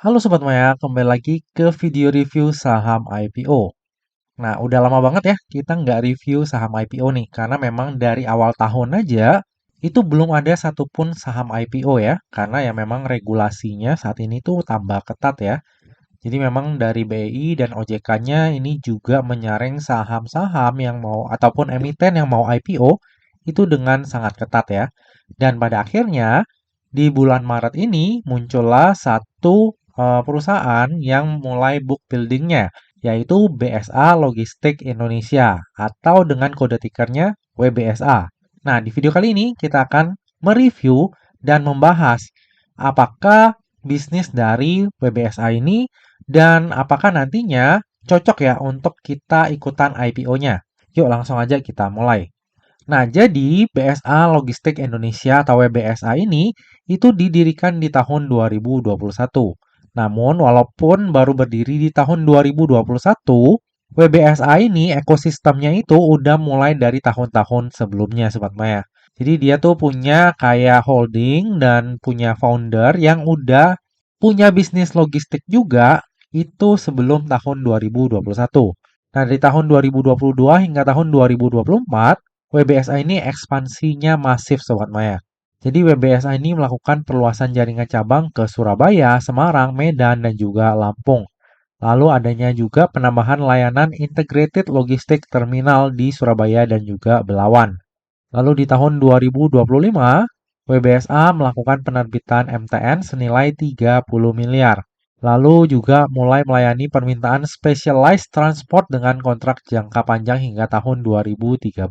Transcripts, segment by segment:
Halo Sobat Maya, kembali lagi ke video review saham IPO. Nah, udah lama banget ya kita nggak review saham IPO nih, karena memang dari awal tahun aja itu belum ada satupun saham IPO ya, karena ya memang regulasinya saat ini tuh tambah ketat ya. Jadi memang dari BI dan OJK-nya ini juga menyaring saham-saham yang mau ataupun emiten yang mau IPO itu dengan sangat ketat ya. Dan pada akhirnya di bulan Maret ini muncullah satu perusahaan yang mulai book buildingnya, yaitu BSA Logistik Indonesia atau dengan kode tikernya WBSA. Nah, di video kali ini kita akan mereview dan membahas apakah bisnis dari WBSA ini dan apakah nantinya cocok ya untuk kita ikutan IPO-nya. Yuk langsung aja kita mulai. Nah, jadi BSA Logistik Indonesia atau WBSA ini itu didirikan di tahun 2021. Namun, walaupun baru berdiri di tahun 2021, WBSA ini ekosistemnya itu udah mulai dari tahun-tahun sebelumnya, Sobat Maya. Jadi dia tuh punya kayak holding dan punya founder yang udah punya bisnis logistik juga itu sebelum tahun 2021. Nah, dari tahun 2022 hingga tahun 2024, WBSA ini ekspansinya masif Sobat Maya. Jadi WBSA ini melakukan perluasan jaringan cabang ke Surabaya, Semarang, Medan, dan juga Lampung. Lalu adanya juga penambahan layanan integrated logistik terminal di Surabaya dan juga Belawan. Lalu di tahun 2025, WBSA melakukan penerbitan MTN senilai 30 miliar. Lalu juga mulai melayani permintaan specialized transport dengan kontrak jangka panjang hingga tahun 2030.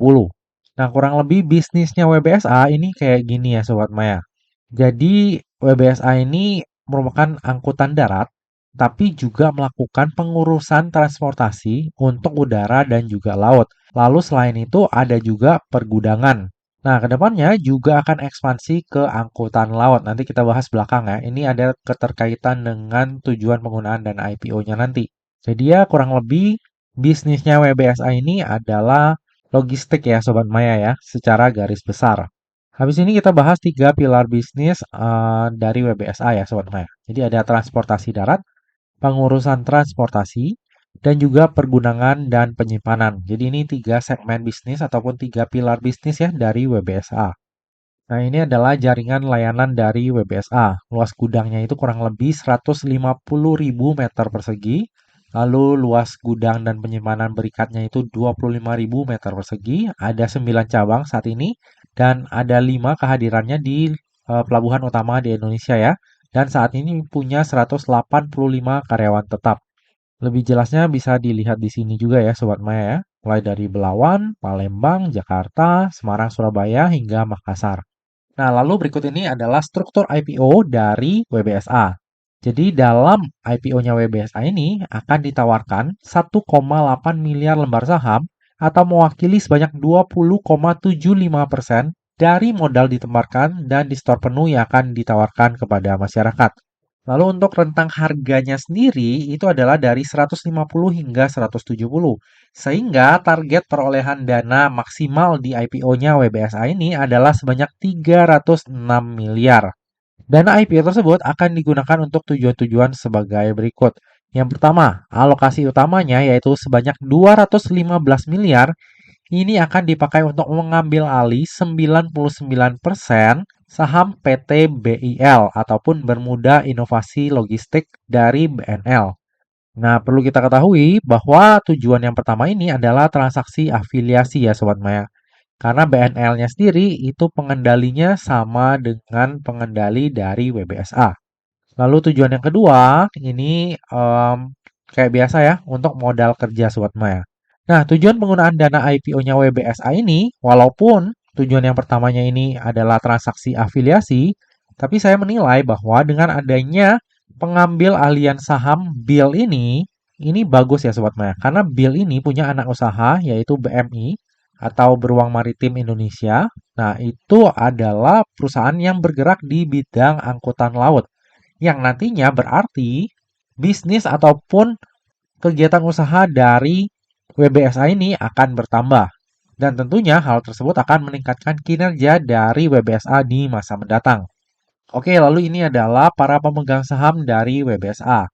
Nah, kurang lebih bisnisnya WBSA ini kayak gini ya Sobat Maya. Jadi WBSA ini merupakan angkutan darat, tapi juga melakukan pengurusan transportasi untuk udara dan juga laut. Lalu selain itu ada juga pergudangan. Nah, kedepannya juga akan ekspansi ke angkutan laut. Nanti kita bahas belakang ya. Ini ada keterkaitan dengan tujuan penggunaan dan IPO-nya nanti. Jadi ya kurang lebih bisnisnya WBSA ini adalah logistik ya Sobat Maya ya, secara garis besar. Habis ini kita bahas tiga pilar bisnis dari WBSA ya Sobat Maya. Jadi ada transportasi darat, pengurusan transportasi, dan juga pergunangan dan penyimpanan. Jadi ini tiga segmen bisnis ataupun tiga pilar bisnis ya dari WBSA. Nah, ini adalah jaringan layanan dari WBSA. Luas gudangnya itu kurang lebih 150.000 meter persegi. Lalu luas gudang dan penyimpanan berikatnya itu 25.000 meter persegi. Ada 9 cabang saat ini dan ada 5 kehadirannya di pelabuhan utama di Indonesia ya. Dan saat ini punya 185 karyawan tetap. Lebih jelasnya bisa dilihat di sini juga ya Sobat Maya ya. Mulai dari Belawan, Palembang, Jakarta, Semarang, Surabaya, hingga Makassar. Nah, lalu berikut ini adalah struktur IPO dari WBSA. Jadi dalam IPO-nya WBSA ini akan ditawarkan 1,8 miliar lembar saham atau mewakili sebanyak 20,75% dari modal ditemarkan dan di store penuh yang akan ditawarkan kepada masyarakat. Lalu untuk rentang harganya sendiri itu adalah dari 150 hingga 170. Sehingga target perolehan dana maksimal di IPO-nya WBSA ini adalah sebanyak 306 miliar. Dana IPO tersebut akan digunakan untuk tujuan-tujuan sebagai berikut. Yang pertama, alokasi utamanya yaitu sebanyak 215 miliar ini akan dipakai untuk mengambil alih 99% saham PT BIL ataupun Bermuda Inovasi Logistik dari BNL. Nah, perlu kita ketahui bahwa tujuan yang pertama ini adalah transaksi afiliasi ya Sobat Maya. Karena BNL-nya sendiri itu pengendalinya sama dengan pengendali dari WBSA. Lalu tujuan yang kedua ini kayak biasa ya untuk modal kerja Sobat Maya. Nah, tujuan penggunaan dana IPO-nya WBSA ini, walaupun tujuan yang pertamanya ini adalah transaksi afiliasi, tapi saya menilai bahwa dengan adanya pengambil alian saham BIL ini bagus ya Sobat Maya. Karena BIL ini punya anak usaha yaitu BMI atau Beruang Maritim Indonesia. Nah, itu adalah perusahaan yang bergerak di bidang angkutan laut. Yang nantinya berarti bisnis ataupun kegiatan usaha dari WBSA ini akan bertambah. Dan tentunya hal tersebut akan meningkatkan kinerja dari WBSA di masa mendatang. Oke, lalu ini adalah para pemegang saham dari WBSA.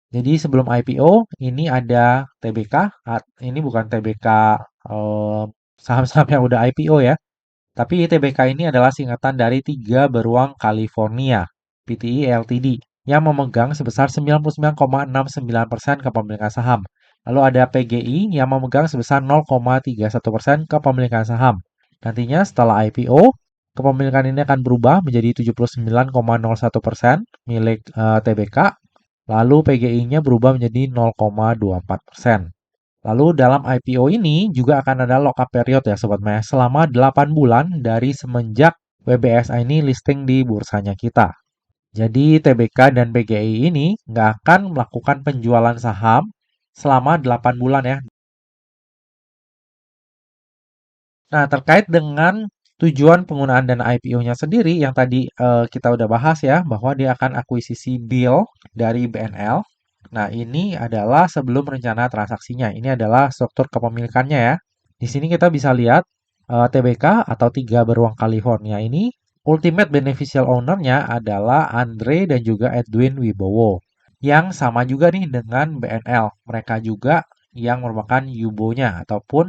Jadi sebelum IPO ini ada TBK, ini bukan TBK eh, saham-saham yang udah IPO ya, tapi TBK ini adalah singkatan dari Tiga Beruang California, PTI Ltd, yang memegang sebesar 99,69% kepemilikan saham. Lalu ada PGI yang memegang sebesar 0,31% kepemilikan saham. Nantinya setelah IPO, kepemilikan ini akan berubah menjadi 79,01% milik TBK. Lalu PGI-nya berubah menjadi 0,24%. Lalu dalam IPO ini juga akan ada lock-up period ya Sobat Maya selama 8 bulan dari semenjak WBSA ini listing di bursanya kita. Jadi TBK dan PGI ini nggak akan melakukan penjualan saham selama 8 bulan ya. Nah, terkait dengan tujuan penggunaan dana IPO-nya sendiri yang tadi kita udah bahas ya, bahwa dia akan akuisisi bill dari BNL. Nah, ini adalah sebelum rencana transaksinya. Ini adalah struktur kepemilikannya ya. Di sini kita bisa lihat TBK atau Tiga Beruang California ini ultimate beneficial owner-nya adalah Andre dan juga Edwin Wibowo. Yang sama juga nih dengan BNL. Mereka juga yang merupakan Yubo-nya ataupun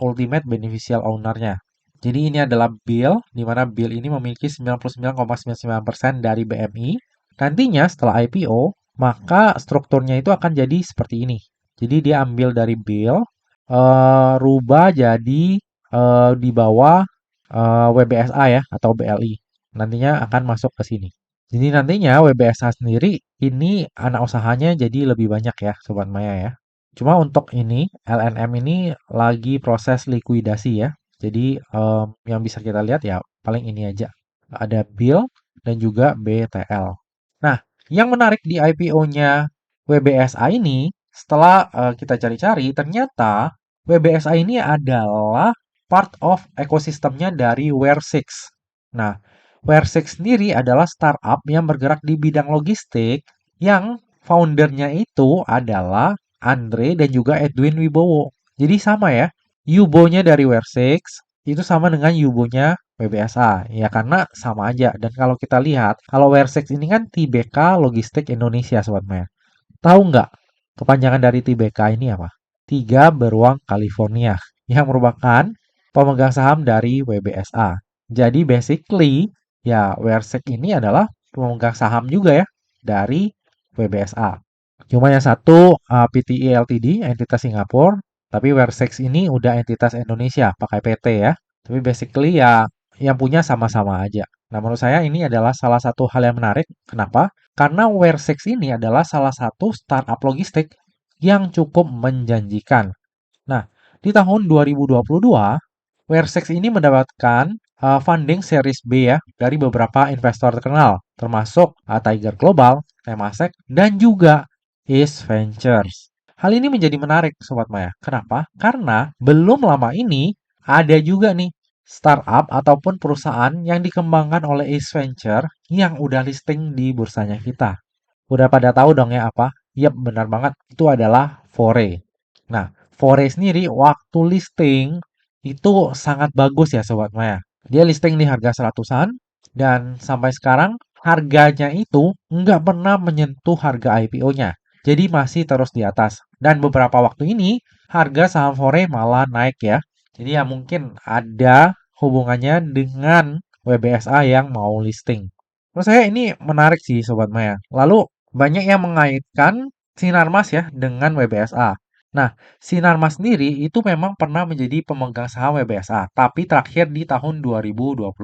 ultimate beneficial owner-nya. Jadi ini adalah Bill, di mana Bill ini memiliki 99,99% dari BMI. Nantinya setelah IPO, maka strukturnya itu akan jadi seperti ini. Jadi dia ambil dari Bill, rubah jadi di bawah WBSA ya atau BLI. Nantinya akan masuk ke sini. Jadi nantinya WBSA sendiri ini anak usahanya jadi lebih banyak ya Sobat Maya ya. Cuma untuk ini LNM ini lagi proses likuidasi ya. Jadi yang bisa kita lihat ya paling ini aja. Ada Bill dan juga BTL. Nah, yang menarik di IPO-nya WBSA ini setelah kita cari-cari ternyata WBSA ini adalah part of ekosistemnya dari Ware6. Nah, Ware6 sendiri adalah startup yang bergerak di bidang logistik yang foundernya itu adalah Andre dan juga Edwin Wibowo. Jadi sama ya, Yubo-nya dari Ware6 itu sama dengan Yubo-nya WBSA. Ya karena sama aja. Dan kalau kita lihat, kalau Ware6 ini kan TBK Logistik Indonesia, Sobat Maya. Tahu nggak kepanjangan dari TBK ini apa? Tiga Beruang California, yang merupakan pemegang saham dari WBSA. Jadi basically, ya Ware6 ini adalah pemegang saham juga ya dari WBSA. Cuma yang satu PTI Ltd, entitas Singapura, tapi Ware6 ini udah entitas Indonesia, pakai PT ya. Tapi basically ya yang punya sama-sama aja. Nah, menurut saya ini adalah salah satu hal yang menarik. Kenapa? Karena Ware6 ini adalah salah satu startup logistik yang cukup menjanjikan. Nah, di tahun 2022, Ware6 ini mendapatkan funding series B ya dari beberapa investor terkenal, termasuk Tiger Global, Temasek, dan juga East Ventures. Hal ini menjadi menarik, Sobat Maya. Kenapa? Karena belum lama ini ada juga nih startup ataupun perusahaan yang dikembangkan oleh East Venture yang udah listing di bursanya kita. Udah pada tahu dong ya apa? Yap, benar banget. Itu adalah Fore. Nah, Fore sendiri waktu listing itu sangat bagus ya Sobat Maya. Dia listing di harga seratusan dan sampai sekarang harganya itu nggak pernah menyentuh harga IPO-nya. Jadi masih terus di atas. Dan beberapa waktu ini harga saham Fore malah naik ya. Jadi ya mungkin ada hubungannya dengan WBSA yang mau listing. Menurut saya ini menarik sih Sobat Maya. Lalu banyak yang mengaitkan Sinarmas ya dengan WBSA. Nah, Sinarmas sendiri itu memang pernah menjadi pemegang saham WBSA, tapi terakhir di tahun 2022.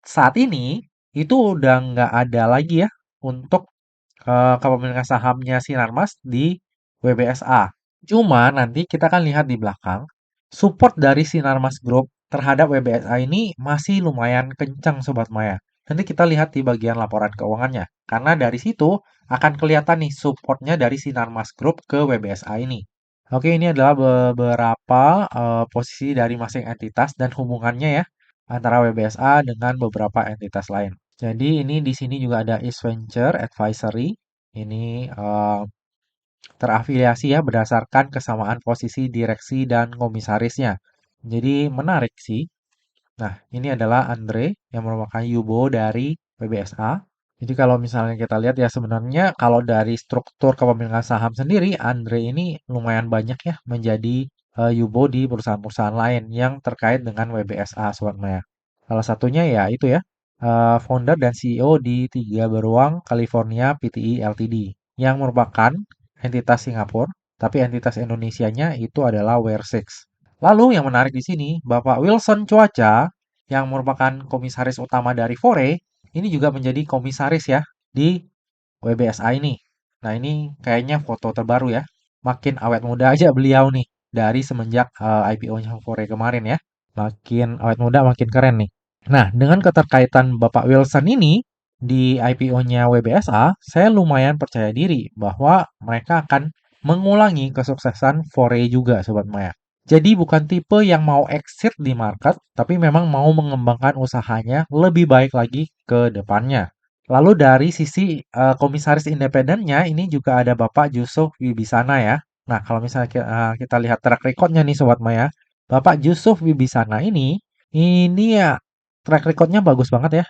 Saat ini itu udah nggak ada lagi ya untuk kepemilikan sahamnya Sinarmas di WBSA. Cuma nanti kita akan lihat di belakang, support dari Sinarmas Group terhadap WBSA ini masih lumayan kencang Sobat Maya. Nanti kita lihat di bagian laporan keuangannya. Karena dari situ akan kelihatan nih supportnya dari Sinarmas Group ke WBSA ini. Oke, ini adalah beberapa posisi dari masing entitas dan hubungannya ya antara WBSA dengan beberapa entitas lain. Jadi ini di sini juga ada East Venture Advisory. Ini terafiliasi ya berdasarkan kesamaan posisi direksi dan komisarisnya. Jadi menarik sih. Nah, ini adalah Andre yang merupakan Yubo dari WBSA. Jadi kalau misalnya kita lihat ya sebenarnya kalau dari struktur kepemilikan saham sendiri, Andre ini lumayan banyak ya menjadi Yubo di perusahaan-perusahaan lain yang terkait dengan WBSA Sobat Maya. Salah satunya ya itu ya, founder dan CEO di Tiga Beruang California PTI Ltd yang merupakan entitas Singapura, tapi entitas Indonesianya itu adalah Wear6. Lalu yang menarik di sini, Bapak Wilson Cuaca yang merupakan komisaris utama dari Fore, ini juga menjadi komisaris ya di WBSA ini. Nah, ini kayaknya foto terbaru ya. Makin awet muda aja beliau nih dari semenjak IPO-nya Fore kemarin ya. Makin awet muda, makin keren nih. Nah, dengan keterkaitan Bapak Wilson ini di IPO-nya WBSA, saya lumayan percaya diri bahwa mereka akan mengulangi kesuksesan Fore juga, Sobat Maya. Jadi bukan tipe yang mau exit di market, tapi memang mau mengembangkan usahanya lebih baik lagi ke depannya. Lalu dari sisi komisaris independennya, ini juga ada Bapak Yusuf Wibisana ya. Nah, kalau misalnya kita lihat track record-nya nih Sobat Maya, Bapak Yusuf Wibisana ini ya track record-nya bagus banget ya.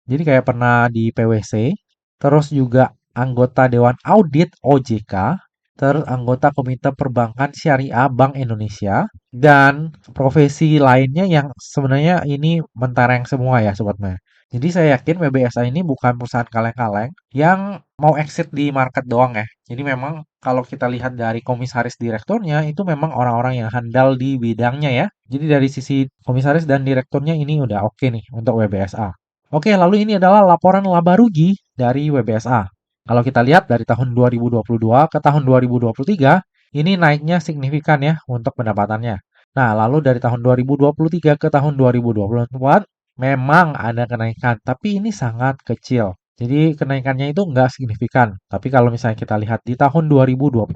Jadi kayak pernah di PwC, terus juga anggota Dewan Audit OJK, terus anggota Komite Perbankan Syariah Bank Indonesia, dan profesi lainnya yang sebenarnya ini mentereng semua ya Sobat Maya. Jadi saya yakin WBSA ini bukan perusahaan kaleng-kaleng yang mau exit di market doang ya. Jadi memang kalau kita lihat dari komisaris direkturnya itu memang orang-orang yang handal di bidangnya ya. Jadi dari sisi komisaris dan direkturnya ini udah oke nih untuk WBSA. Oke, lalu ini adalah laporan laba rugi dari WBSA. Kalau kita lihat dari tahun 2022 ke tahun 2023, ini naiknya signifikan ya untuk pendapatannya. Nah, lalu dari tahun 2023 ke tahun 2024, memang ada kenaikan, tapi ini sangat kecil. Jadi kenaikannya itu nggak signifikan. Tapi kalau misalnya kita lihat di tahun 2025,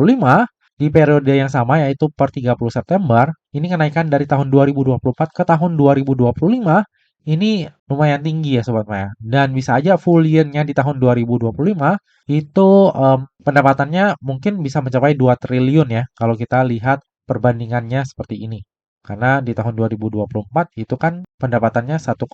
di periode yang sama yaitu per 30 September, ini kenaikan dari tahun 2024 ke tahun 2025 ini lumayan tinggi ya Sobat Maya. Dan bisa aja full year-nya di tahun 2025 itu pendapatannya mungkin bisa mencapai 2 triliun ya kalau kita lihat perbandingannya seperti ini. Karena di tahun 2024 itu kan pendapatannya 1,7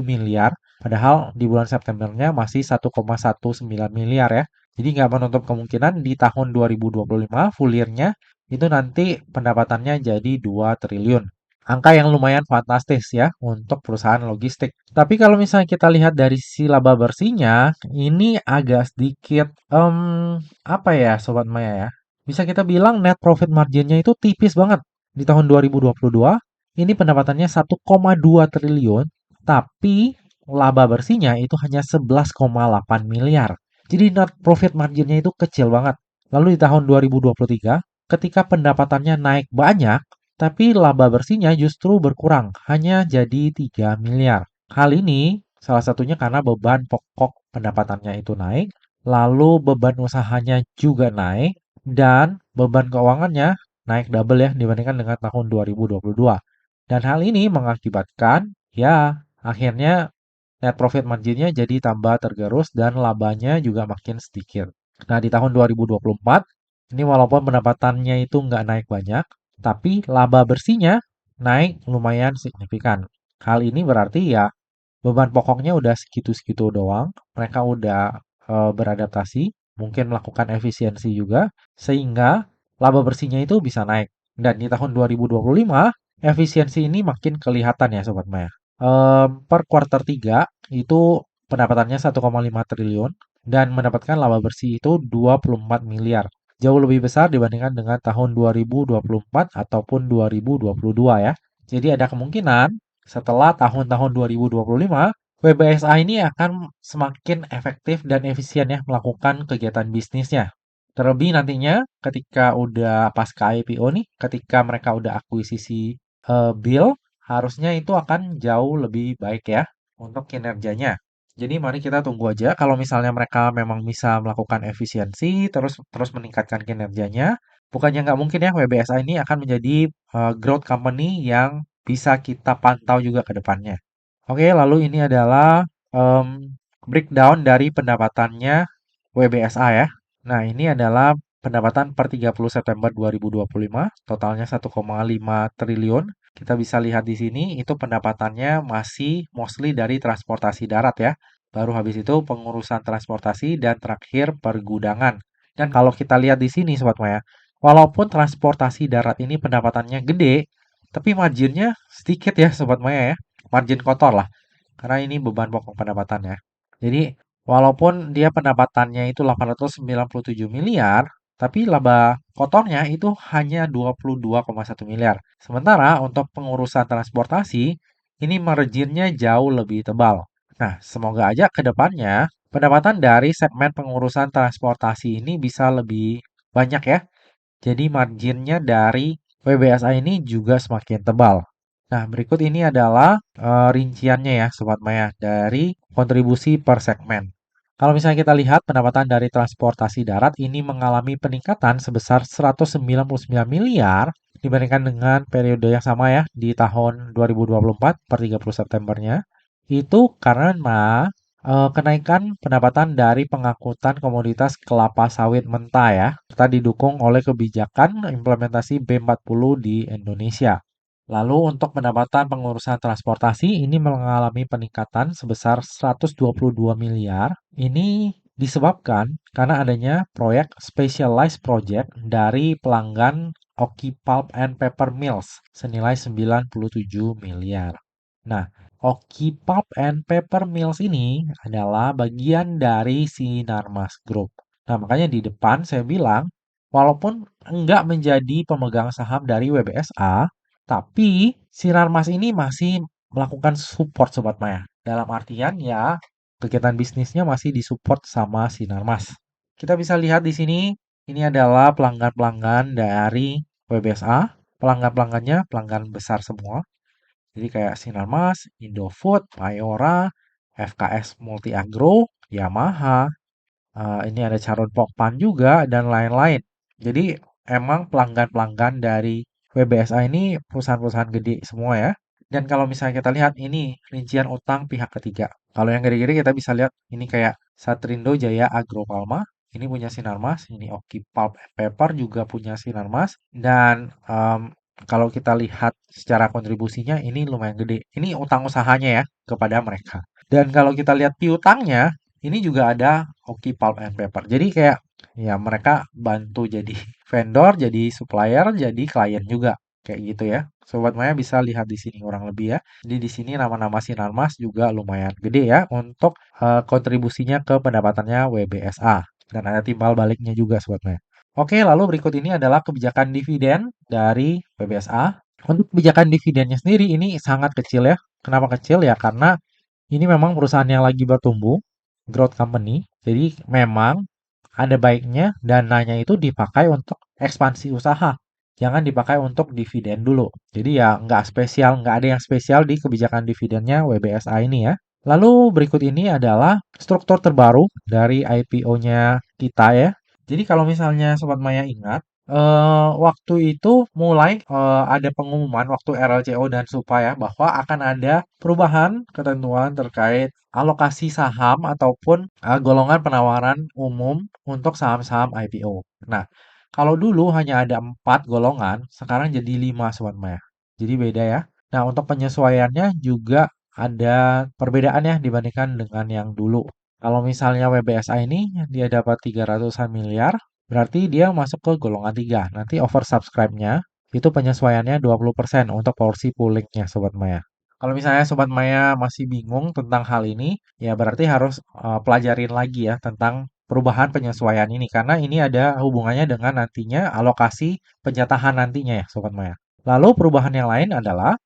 miliar, padahal di bulan Septembernya masih 1,19 miliar ya. Jadi nggak menutup kemungkinan di tahun 2025 full year-nya itu nanti pendapatannya jadi 2 triliun. Angka yang lumayan fantastis ya untuk perusahaan logistik. Tapi kalau misalnya kita lihat dari sisi laba bersihnya, ini agak sedikit apa ya Sobat Maya ya. Bisa kita bilang net profit marginnya itu tipis banget. Di tahun 2022 ini pendapatannya 1,2 triliun, tapi laba bersihnya itu hanya 11,8 miliar. Jadi net profit marginnya itu kecil banget. Lalu di tahun 2023, ketika pendapatannya naik banyak, tapi laba bersihnya justru berkurang, hanya jadi 3 miliar. Hal ini salah satunya karena beban pokok pendapatannya itu naik, lalu beban usahanya juga naik, dan beban keuangannya naik double ya dibandingkan dengan tahun 2022. Dan hal ini mengakibatkan ya akhirnya net profit marginnya jadi tambah tergerus dan labanya juga makin sedikit. Nah di tahun 2024 ini walaupun pendapatannya itu nggak naik banyak, tapi laba bersihnya naik lumayan signifikan. Hal ini berarti ya beban pokoknya udah segitu-segitu doang, mereka udah beradaptasi, mungkin melakukan efisiensi juga, sehingga laba bersihnya itu bisa naik. Dan di tahun 2025, efisiensi ini makin kelihatan ya Sobat Maya. Per kuartal 3 itu pendapatannya 1,5 triliun dan mendapatkan laba bersih itu 24 miliar. Jauh lebih besar dibandingkan dengan tahun 2024 ataupun 2022 ya. Jadi ada kemungkinan setelah tahun-tahun 2025, WBSA ini akan semakin efektif dan efisien ya melakukan kegiatan bisnisnya. Terlebih nantinya ketika udah pasca IPO nih, ketika mereka udah akuisisi Bill, harusnya itu akan jauh lebih baik ya untuk kinerjanya. Jadi mari kita tunggu aja kalau misalnya mereka memang bisa melakukan efisiensi terus terus meningkatkan kinerjanya, bukannya nggak mungkin ya WBSA ini akan menjadi growth company yang bisa kita pantau juga ke depannya. Oke, lalu ini adalah breakdown dari pendapatannya WBSA ya. Nah, ini adalah pendapatan per 30 September 2025, totalnya 1,5 triliun. Kita bisa lihat di sini itu pendapatannya masih mostly dari transportasi darat ya. baru habis itu pengurusan transportasi, dan terakhir pergudangan. Dan kalau kita lihat di sini Sobat Maya, walaupun transportasi darat ini pendapatannya gede, tapi marginnya sedikit ya Sobat Maya ya. Margin kotor lah, karena ini beban pokok pendapatannya. Jadi, walaupun dia pendapatannya itu 897 miliar, tapi laba kotornya itu hanya 22,1 miliar. Sementara untuk pengurusan transportasi, ini marginnya jauh lebih tebal. Nah, semoga aja ke depannya pendapatan dari segmen pengurusan transportasi ini bisa lebih banyak ya. Jadi marginnya dari WBSA ini juga semakin tebal. Nah, berikut ini adalah rinciannya ya Sobat Maya dari kontribusi per segmen. Kalau misalnya kita lihat pendapatan dari transportasi darat ini mengalami peningkatan sebesar 199 miliar dibandingkan dengan periode yang sama ya di tahun 2024 per 30 Septembernya. Itu karena kenaikan pendapatan dari pengangkutan komoditas kelapa sawit mentah ya, serta didukung oleh kebijakan implementasi B40 di Indonesia. Lalu untuk pendapatan pengurusan transportasi ini mengalami peningkatan sebesar 122 miliar. Ini disebabkan karena adanya proyek specialized project dari pelanggan Oki Pulp and Paper Mills senilai 97 miliar. Nah, Oki Pulp and Paper Mills ini adalah bagian dari Sinarmas Group. Nah, makanya di depan saya bilang, walaupun enggak menjadi pemegang saham dari WBSA, tapi Sinarmas ini masih melakukan support Sobat Maya. Dalam artian ya, kegiatan bisnisnya masih disupport sama Sinarmas. Kita bisa lihat di sini, ini adalah pelanggan-pelanggan dari WBSA. Pelanggan-pelanggannya pelanggan besar semua. Jadi kayak Sinarmas, Indofood, Mayora, FKS Multi Agro, Yamaha, ini ada Charon Pokpan juga, dan lain-lain. Jadi emang pelanggan-pelanggan dari WBSA ini perusahaan-perusahaan gede semua ya. Dan kalau misalnya kita lihat ini rincian utang pihak ketiga. Kalau yang gede-gede kita bisa lihat ini kayak Satrindo Jaya Agro Palma, ini punya Sinarmas, ini Oki Pulp and Paper juga punya Sinarmas, dan kalau kita lihat secara kontribusinya ini lumayan gede. Ini utang usahanya ya kepada mereka. Dan kalau kita lihat piutangnya, ini juga ada Oki Pulp and Paper. Jadi kayak ya mereka bantu jadi vendor, jadi supplier, jadi klien juga. Kayak gitu ya. Sobat Maya bisa lihat di sini kurang lebih ya. Jadi di sini nama-nama Sinarmas juga lumayan gede ya untuk kontribusinya ke pendapatannya WBSA. Dan ada timbal baliknya juga Sobat Maya. Oke, lalu berikut ini adalah kebijakan dividen dari WBSA. Untuk kebijakan dividennya sendiri ini sangat kecil ya. Kenapa kecil ya? Karena ini memang perusahaan yang lagi bertumbuh, growth company. Jadi memang ada baiknya dananya itu dipakai untuk ekspansi usaha. Jangan dipakai untuk dividen dulu. Jadi ya nggak spesial, nggak ada yang spesial di kebijakan dividennya WBSA ini ya. Lalu berikut ini adalah struktur terbaru dari IPO-nya kita ya. Jadi kalau misalnya Sobat Maya ingat, waktu itu mulai ada pengumuman waktu RLCO dan SUPA ya bahwa akan ada perubahan ketentuan terkait alokasi saham ataupun golongan penawaran umum untuk saham-saham IPO. Nah, kalau dulu hanya ada 4 golongan, sekarang jadi 5 Sobat Maya. Jadi beda ya. Nah, untuk penyesuaiannya juga ada perbedaan ya dibandingkan dengan yang dulu. Kalau misalnya WBSA ini dia dapat 300-an miliar, berarti dia masuk ke golongan 3. Nanti oversubscribe-nya itu penyesuaiannya 20% untuk porsi poolingnya Sobat Maya. Kalau misalnya Sobat Maya masih bingung tentang hal ini, ya berarti harus pelajarin lagi ya tentang perubahan penyesuaian ini. Karena ini ada hubungannya dengan nantinya alokasi penjatahan nantinya ya Sobat Maya. Lalu perubahan yang lain adalah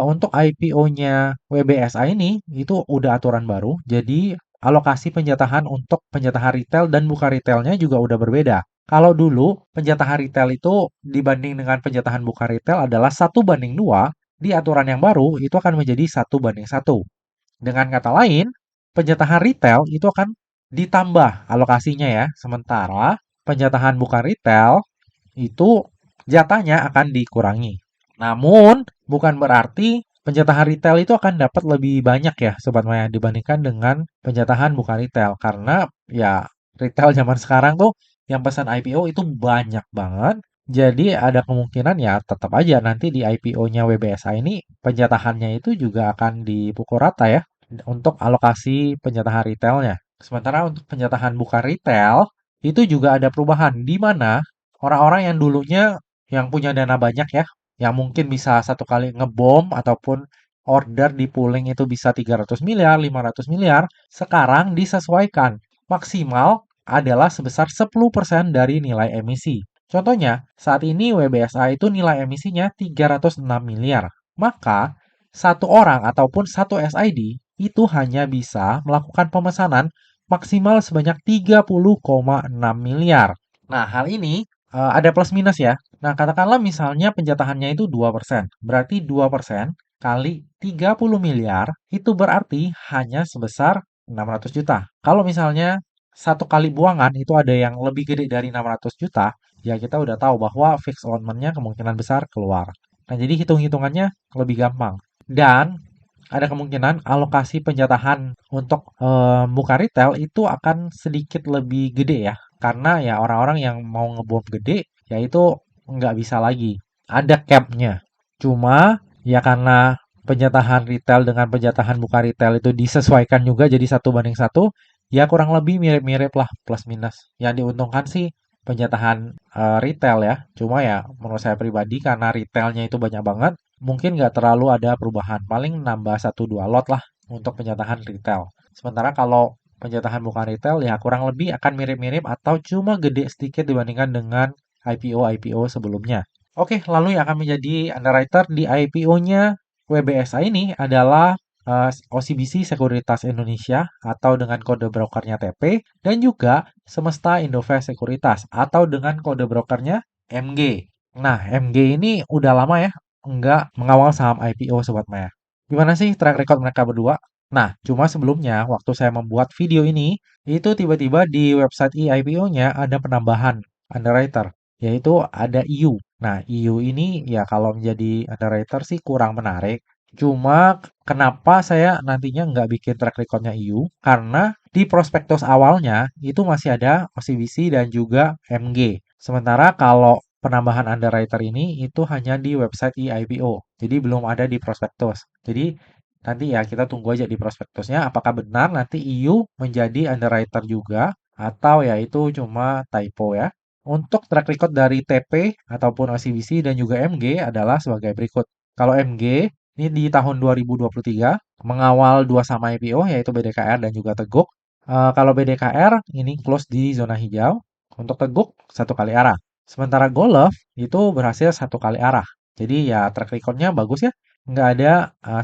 untuk IPO-nya WBSA ini itu udah aturan baru. Jadi alokasi penjatahan untuk penjatahan retail dan buka retailnya juga udah berbeda. Kalau dulu penjatahan retail itu dibanding dengan penjatahan buka retail adalah 1:2, di aturan yang baru itu akan menjadi 1:1. Dengan kata lain, penjatahan retail itu akan ditambah alokasinya ya. Sementara penjatahan bukan retail itu jatahnya akan dikurangi. Namun, bukan berarti penjatahan retail itu akan dapat lebih banyak ya, Sobat Maya, dibandingkan dengan penjatahan bukan retail. Karena ya retail zaman sekarang tuh yang pesan IPO itu banyak banget. Jadi ada kemungkinan ya tetap aja nanti di IPO-nya WBSA ini penjatahannya itu juga akan dipukul rata ya. untuk alokasi penjatahan retailnya. Sementara untuk penjatahan bukan retail, itu juga ada perubahan di mana orang-orang yang dulunya yang punya dana banyak ya, yang mungkin bisa satu kali ngebom ataupun order di pooling itu bisa 300 miliar, 500 miliar, sekarang disesuaikan. Maksimal adalah sebesar 10% dari nilai emisi. Contohnya, saat ini WBSA itu nilai emisinya 306 miliar. Maka, satu orang ataupun satu SID itu hanya bisa melakukan pemesanan maksimal sebanyak 30,6 miliar. Nah, hal ini ada plus minus ya. Nah, katakanlah misalnya penjatahannya itu 2%. Berarti 2% kali 30 miliar itu berarti hanya sebesar 600 juta. Kalau misalnya satu kali buangan itu ada yang lebih gede dari 600 juta, ya kita udah tahu bahwa fixed allotment-nya kemungkinan besar keluar. Nah, jadi hitung-hitungannya lebih gampang. Dan ada kemungkinan alokasi penjatahan untuk muka retail itu akan sedikit lebih gede ya. Karena ya orang-orang yang mau ngebom gede, ya itu nggak bisa lagi. Ada cap-nya. Cuma ya karena penjatahan retail dengan penjatahan muka retail itu disesuaikan juga jadi 1 banding 1, ya kurang lebih mirip-mirip lah plus minus. Yang diuntungkan sih penjatahan retail ya. Cuma ya menurut saya pribadi karena retailnya itu banyak banget, mungkin nggak terlalu ada perubahan. Paling nambah 1-2 lot lah untuk penjatahan retail. Sementara kalau penjatahan bukan retail ya kurang lebih akan mirip-mirip atau cuma gede sedikit dibandingkan dengan IPO-IPO sebelumnya. Oke, lalu yang akan menjadi underwriter di IPO-nya WBSA ini adalah OCBC Sekuritas Indonesia atau dengan kode brokernya TP dan juga Semesta Indovest Sekuritas atau dengan kode brokernya MG. Nah, MG ini udah lama ya nggak mengawal saham IPO Sobat Maya. Gimana sih track record mereka berdua? Nah, cuma sebelumnya waktu saya membuat video ini, itu tiba-tiba di website IPO-nya ada penambahan underwriter, yaitu ada EU. Nah, EU ini ya kalau menjadi underwriter sih kurang menarik. Cuma kenapa saya nantinya nggak bikin track recordnya EU? Karena di prospektus awalnya itu masih ada OCBC dan juga MG. Sementara kalau penambahan underwriter ini itu hanya di website IPO. Jadi belum ada di prospektus. Jadi nanti ya kita tunggu aja di prospektusnya apakah benar nanti EU menjadi underwriter juga atau ya itu cuma typo ya. Untuk track record dari TP ataupun OCBC dan juga MG adalah sebagai berikut. Kalau MG ini di tahun 2023 mengawal dua sama IPO yaitu BDKR dan juga Teguk. Kalau BDKR ini close di zona hijau, untuk Teguk satu kali arah. Sementara Golf itu berhasil satu kali arah. Jadi ya track recordnya bagus ya. Nggak ada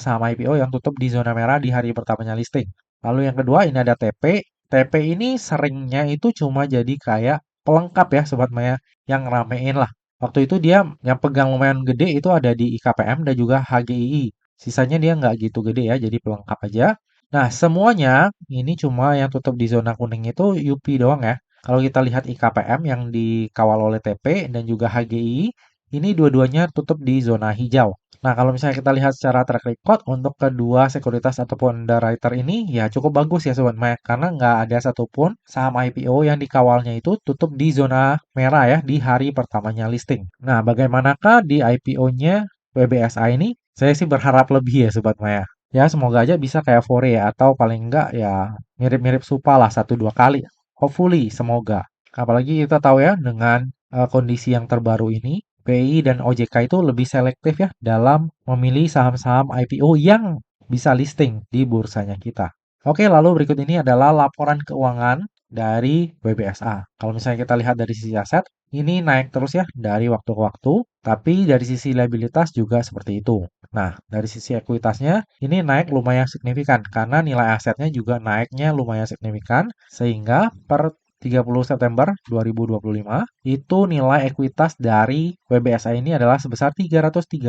saham IPO yang tutup di zona merah di hari pertamanya listing. Lalu yang kedua ini ada TP. TP ini seringnya itu cuma jadi kayak pelengkap ya Sobat Maya yang ramein lah. Waktu itu dia yang pegang lumayan gede itu ada di IKPM dan juga HGII. Sisanya dia nggak gitu gede ya, jadi pelengkap aja. Nah, semuanya ini cuma yang tutup di zona kuning itu UP doang ya. Kalau kita lihat IKPM yang dikawal oleh TP dan juga HGI, ini dua-duanya tutup di zona hijau. Nah, kalau misalnya kita lihat secara track record untuk kedua sekuritas ataupun underwriter ini, ya cukup bagus ya Sobat Maya. Karena nggak ada satupun saham IPO yang dikawalnya itu tutup di zona merah ya di hari pertamanya listing. Nah, bagaimanakah di IPO-nya WBSA ini? Saya sih berharap lebih ya Sobat Maya. Ya, semoga aja bisa kayak Fore ya, atau paling enggak ya mirip-mirip Supa lah 1-2 kali. Hopefully, semoga. Apalagi kita tahu ya dengan kondisi yang terbaru ini, BI dan OJK itu lebih selektif ya dalam memilih saham-saham IPO yang bisa listing di bursanya kita. Oke, lalu berikut ini adalah laporan keuangan dari WBSA. Kalau misalnya kita lihat dari sisi aset, ini naik terus ya dari waktu ke waktu, tapi dari sisi liabilitas juga seperti itu. Nah, dari sisi ekuitasnya ini naik lumayan signifikan karena nilai asetnya juga naiknya lumayan signifikan sehingga per 30 September 2025 itu nilai ekuitas dari WBSA ini adalah sebesar 330,2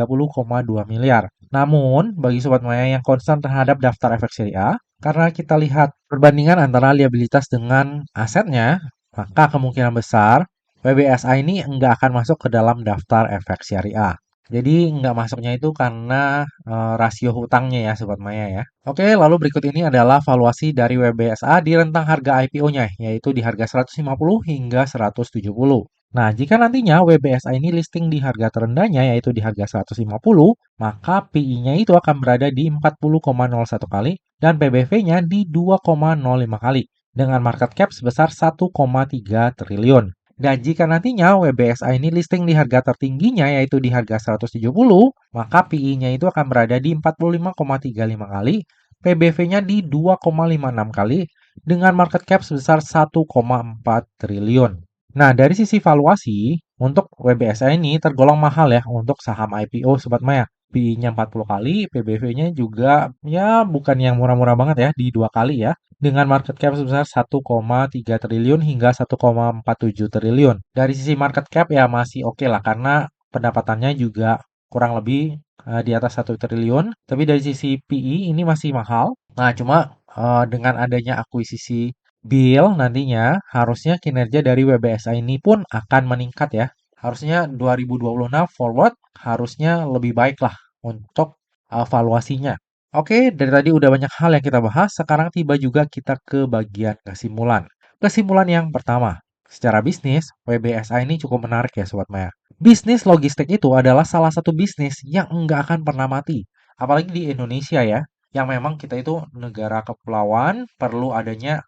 miliar. Namun, bagi sobat Maya yang concern terhadap daftar efek syariah, karena kita lihat perbandingan antara liabilitas dengan asetnya, maka kemungkinan besar WBSA ini enggak akan masuk ke dalam daftar efek syariah. Jadi nggak masuknya itu karena rasio hutangnya ya Sobat Maya ya. Oke, lalu berikut ini adalah valuasi dari WBSA di rentang harga IPO-nya, yaitu di harga 150 hingga 170. Nah, jika nantinya WBSA ini listing di harga terendahnya yaitu di harga 150, maka PI-nya itu akan berada di 40,01 kali dan PBV-nya di 2,05 kali dengan market cap sebesar 1,3 triliun. Dan jika nantinya WBSA ini listing di harga tertingginya yaitu di harga 170, maka PI-nya itu akan berada di 45,35 kali, PBV-nya di 2,56 kali dengan market cap sebesar 1,4 triliun. Nah, dari sisi valuasi, untuk WBSA ini tergolong mahal ya untuk saham IPO Sobat Maya. PI-nya 40 kali, PBV-nya juga ya bukan yang murah-murah banget ya, di 2 kali ya. Dengan market cap sebesar 1,3 triliun hingga 1,47 triliun. Dari sisi market cap ya masih oke lah, karena pendapatannya juga kurang lebih di atas 1 triliun. Tapi dari sisi PI ini masih mahal. Nah, cuma dengan adanya akuisisi Bill nantinya harusnya kinerja dari WBSA ini pun akan meningkat ya. Harusnya 2026 forward harusnya lebih baik lah untuk valuasinya. Oke, dari tadi udah banyak hal yang kita bahas, sekarang tiba juga kita ke bagian kesimpulan. Kesimpulan yang pertama, secara bisnis, WBSA ini cukup menarik ya Sobat Maya. Bisnis logistik itu adalah salah satu bisnis yang enggak akan pernah mati. Apalagi di Indonesia ya, yang memang kita itu negara kepulauan, perlu adanya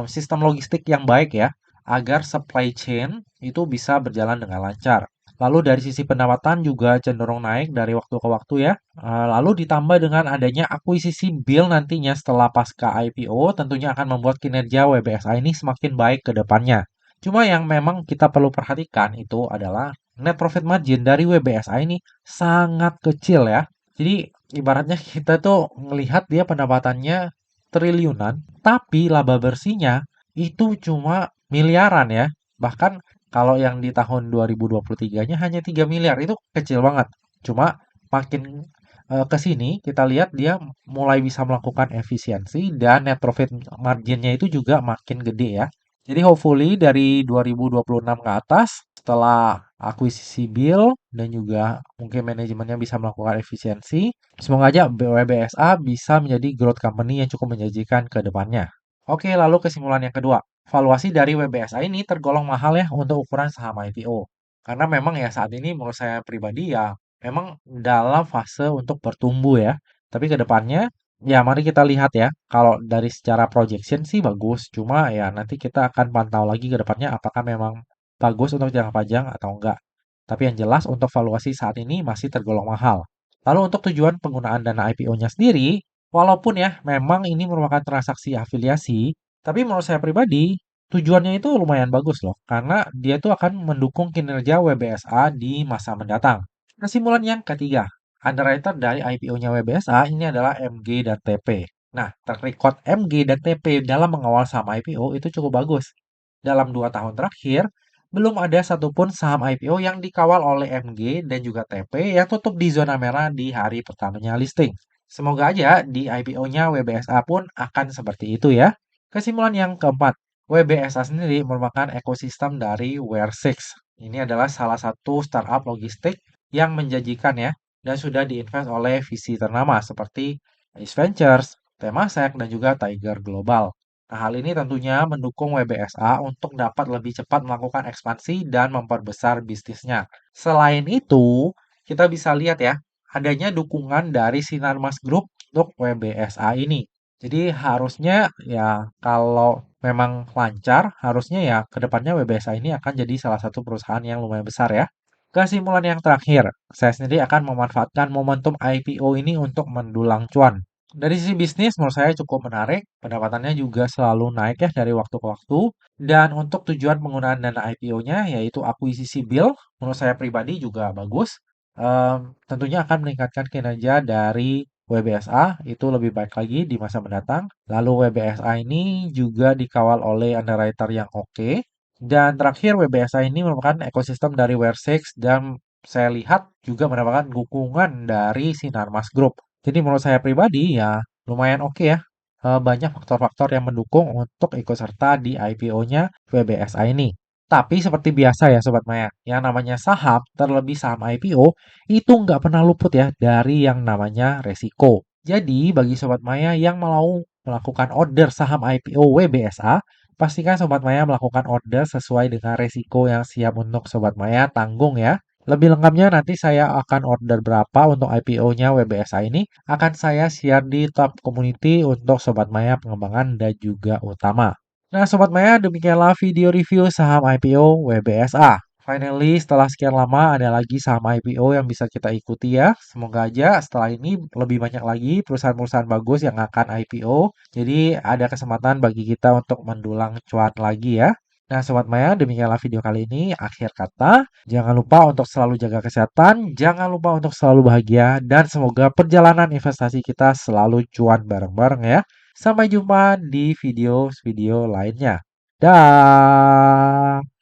sistem logistik yang baik ya, agar supply chain itu bisa berjalan dengan lancar. Lalu dari sisi pendapatan juga cenderung naik dari waktu ke waktu ya. Lalu ditambah dengan adanya akuisisi Bill nantinya setelah pasca IPO tentunya akan membuat kinerja WBSA ini semakin baik ke depannya. Cuma yang memang kita perlu perhatikan itu adalah net profit margin dari WBSA ini sangat kecil ya. Jadi ibaratnya kita tuh melihat dia pendapatannya triliunan, tapi laba bersihnya itu cuma miliaran ya. Bahkan kalau yang di tahun 2023-nya hanya 3 miliar, itu kecil banget. Cuma makin ke sini kita lihat dia mulai bisa melakukan efisiensi dan net profit marginnya itu juga makin gede ya. Jadi hopefully dari 2026 ke atas setelah akuisisi Bill dan juga mungkin manajemennya bisa melakukan efisiensi, semoga aja WBSA bisa menjadi growth company yang cukup menjanjikan ke depannya. Oke, lalu kesimpulan yang kedua. Valuasi dari WBSA ini tergolong mahal ya untuk ukuran saham IPO. Karena memang ya saat ini menurut saya pribadi ya memang dalam fase untuk bertumbuh ya. Tapi ke depannya ya mari kita lihat ya. Kalau dari secara projection sih bagus. Cuma ya nanti kita akan pantau lagi ke depannya apakah memang bagus untuk jangka panjang atau enggak. Tapi yang jelas untuk valuasi saat ini masih tergolong mahal. Lalu untuk tujuan penggunaan dana IPO-nya sendiri, walaupun ya memang ini merupakan transaksi afiliasi, tapi menurut saya pribadi tujuannya itu lumayan bagus loh, karena dia tuh akan mendukung kinerja WBSA di masa mendatang. Kesimpulan yang ketiga, underwriter dari IPO-nya WBSA ini adalah MG dan TP. Nah, track record MG dan TP dalam mengawal saham IPO itu cukup bagus. Dalam 2 tahun terakhir, belum ada satupun saham IPO yang dikawal oleh MG dan juga TP yang tutup di zona merah di hari pertamanya listing. Semoga aja di IPO-nya WBSA pun akan seperti itu ya. Kesimpulan yang keempat, WBSA sendiri merupakan ekosistem dari Ware6. Ini adalah salah satu startup logistik yang menjanjikan ya, dan sudah diinvest oleh VC ternama seperti Ace Ventures, Temasek, dan juga Tiger Global. Nah, hal ini tentunya mendukung WBSA untuk dapat lebih cepat melakukan ekspansi dan memperbesar bisnisnya. Selain itu, kita bisa lihat ya, adanya dukungan dari Sinarmas Group untuk WBSA ini. Jadi harusnya ya kalau memang lancar, harusnya ya ke depannya WBSA ini akan jadi salah satu perusahaan yang lumayan besar ya. Kesimpulan yang terakhir, saya sendiri akan memanfaatkan momentum IPO ini untuk mendulang cuan. Dari sisi bisnis, menurut saya cukup menarik. Pendapatannya juga selalu naik ya dari waktu ke waktu. Dan untuk tujuan penggunaan dana IPO-nya, yaitu akuisisi Bill, menurut saya pribadi juga bagus. Tentunya akan meningkatkan kinerja dari WBSA, itu lebih baik lagi di masa mendatang. Lalu WBSA ini juga dikawal oleh underwriter yang oke. Dan terakhir, WBSA ini merupakan ekosistem dari Ware6 dan saya lihat juga mendapatkan dukungan dari Sinarmas Group. Jadi menurut saya pribadi ya lumayan oke ya. Banyak faktor-faktor yang mendukung untuk ikut serta di IPO-nya WBSA ini. Tapi seperti biasa ya Sobat Maya, yang namanya saham, terlebih saham IPO, itu nggak pernah luput ya dari yang namanya resiko. Jadi bagi Sobat Maya yang mau melakukan order saham IPO WBSA, Pastikan Sobat Maya melakukan order sesuai dengan resiko yang siap untuk Sobat Maya tanggung ya. Lebih lengkapnya nanti saya akan order berapa untuk IPO-nya WBSA ini akan saya share di tab community untuk Sobat Maya pengembangan dan juga utama. Nah Sobat Maya, demikianlah video review saham IPO WBSA. Finally, setelah sekian lama ada lagi saham IPO yang bisa kita ikuti ya. Semoga aja setelah ini lebih banyak lagi perusahaan-perusahaan bagus yang akan IPO. Jadi ada kesempatan bagi kita untuk mendulang cuan lagi ya. Nah Sobat Maya, demikianlah video kali ini. Akhir kata, jangan lupa untuk selalu jaga kesehatan, jangan lupa untuk selalu bahagia, dan semoga perjalanan investasi kita selalu cuan bareng-bareng ya. Sampai jumpa di video-video lainnya. Dah.